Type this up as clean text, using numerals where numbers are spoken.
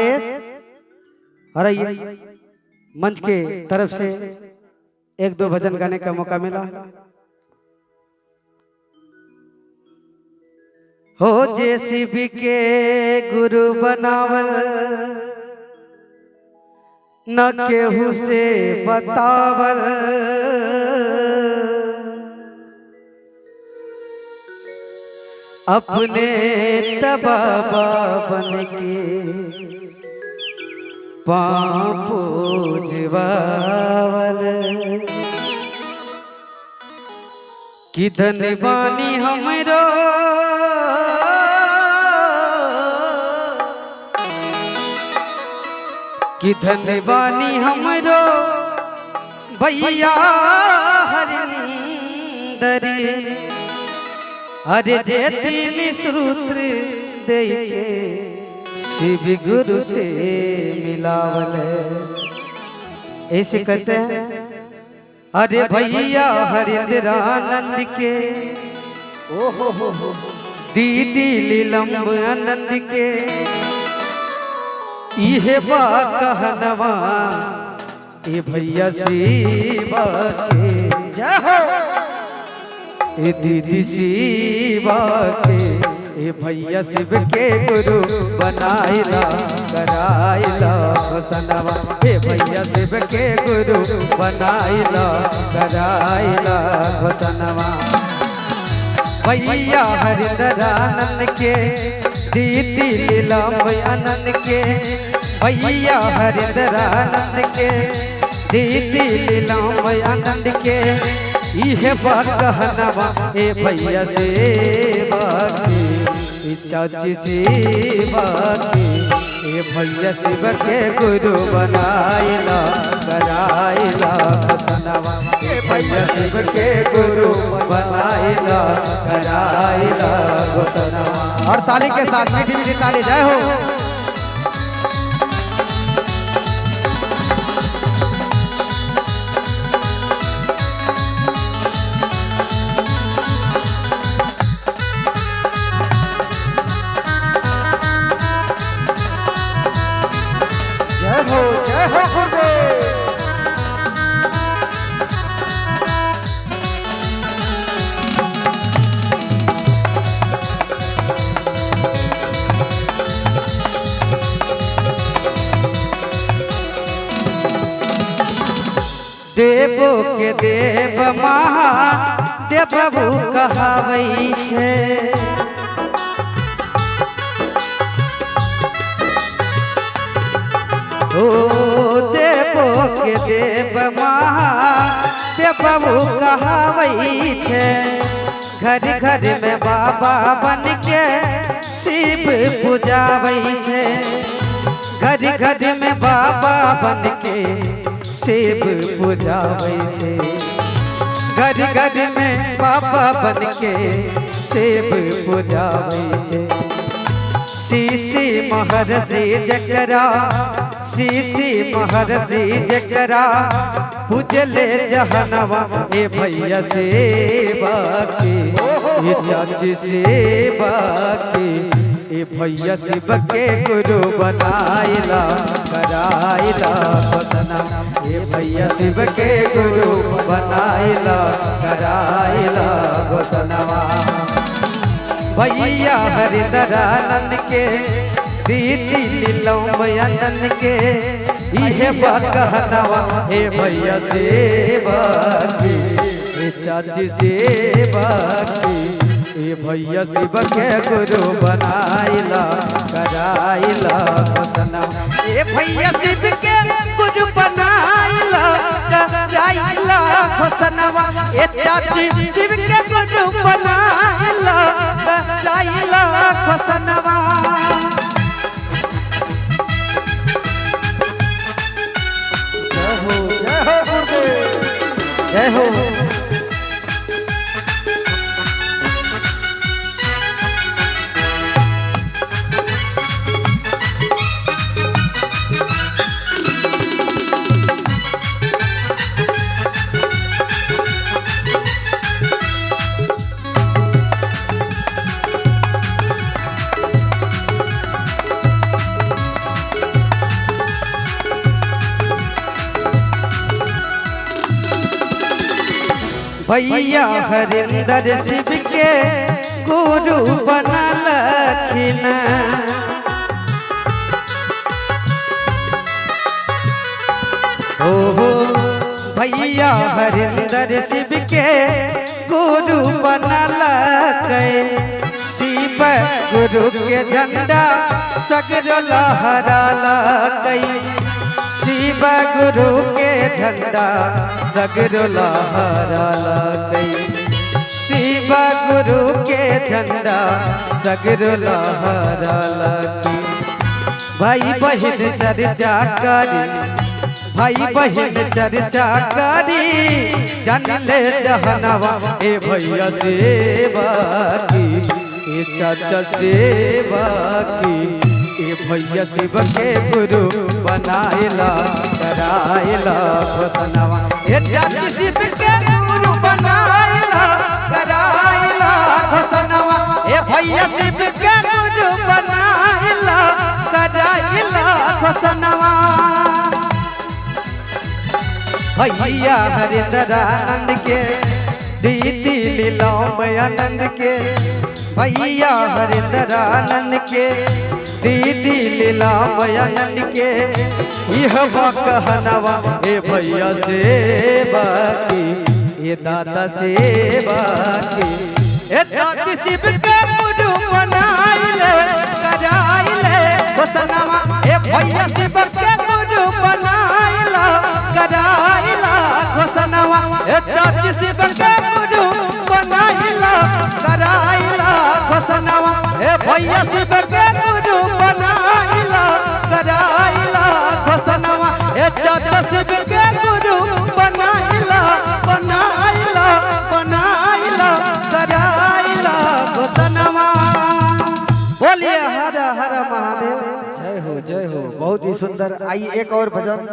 महादेव। और ये मंच के तरफ से एक दो भजन गाने का मौका मिला। हो जेसीबी के गुरु बनावल न केहू से बतावल, अपने तबाबा बन के पाँव पूजवावल, कि धनवानी हमरो कि धनवानी हमरो भैया हरिंदर, अरे जे तीन सूत्र दे के शिव गुरु से मिलावल। ऐसे कहते हैं अरे भैया हरिंद्रानंद के, ओहो दीदी लीलम आनंद के, इहे बा कहनवा ए भैया शिवा के, जय हो ए दीदी शिवा के, ए भैया शिव के गुरु बनाइला कराइला घोषणवा, ए भैया शिव के गुरु बनाइला कराइला घोषणवा। भैया हरिंद्रानंद के दीदी लीलाम आनंद के, भैया हरिंद्रानंद के दीदी लीलाम आनंद के, इहे बात कहनवा ए भैया सेवा के, चाची सेवा के, ए भैया शिव के गुरु बनाइला कराइला घोषणवा, ए भैया शिव के गुरु बनाइला कराइला घोषणवा। और ताली के साथ मीठी मीठी ताली, जय हो। जय हो गुरुदेव। देवो के देव महादेव कहावै छे, ओ देवो के देव महादेव कहावै छे, घर घर में बाबा बन के शिव पूजावै छे, घर घर में बाबा बन के शिव पूजावै छे, घर घर में बाबा बन के शिव पूजावै छे। शीशी महर्षि जकरा, शीशी महर्षि जकरा, पूजले जहनवा ए भैया सेवा के, ए चाची सेवा के, ए भैया शिव के गुरु बनाइला कराइला घोषणवा, ए भैया शिव के गुरु बनाइला कराइला घोषणवा। भैया हरिंद्रानंद के दीदी लीलम आनंद के, इहे बा कहनवा ए भैया सेवा के, ए चाची सेवा के, ए भैया शिव के गुरु बनाइला कराइला घोषणवा, ए भैया शिव के गुरु बनाइला कराइला घोषणवा, ए चाची शिव के गुरु बनाइला कराइला घोषणवा। जय हो गुरुदेव, जय हो। भैया हरिंदर शिव के गुरु बनलखिन। ओहो भैया हरिंदर शिव के गुरु बनलकै। शिव गुरु के झंडा सगरो लहरालकै। शिव गुरु के झंडा सगरो लहरालकै। शिव गुरु के झंडा सगरो लहरालकै। भाई बहन चर्चा करी, भाई बहन चर्चा करी, जान ले जहनवा ए भैया सेवा की, ए चाचा सेवा की। ए भैया शिव के गुरु बनाइला कराइला घोषणावा। ए चाची शिव के गुरु बनाइला कराइला घोषणावा। ए भैया शिव के गुरु बनाइला कराइला घोषणावा। भैया हरिंदर आनंद के दीदी लीलाओं आनंद के। भैया हरिंदर आनंद के दीदी लीलाओं आनंद के। यह कहनवा ए भैया सेवा की, ए दादा सेवा की। ए दादी शिव के गुरु बनाइले कराइले घोषणावा। ए भैया शिव के गुरु बनाइला कराइला घोषणावा। ए चाची शिव के गुरु बनाइला कराइला घोषणावा। ए भैया शिव के गुरु बनाइला कराइला घोषणावा। ए चाचा शिव के गुरु बनाइला बनाइला बनाइला कराइला घोषणावा। बोलिए हर हर महादेव। जय हो बहुत ही सुंदर। आई एक और भजन।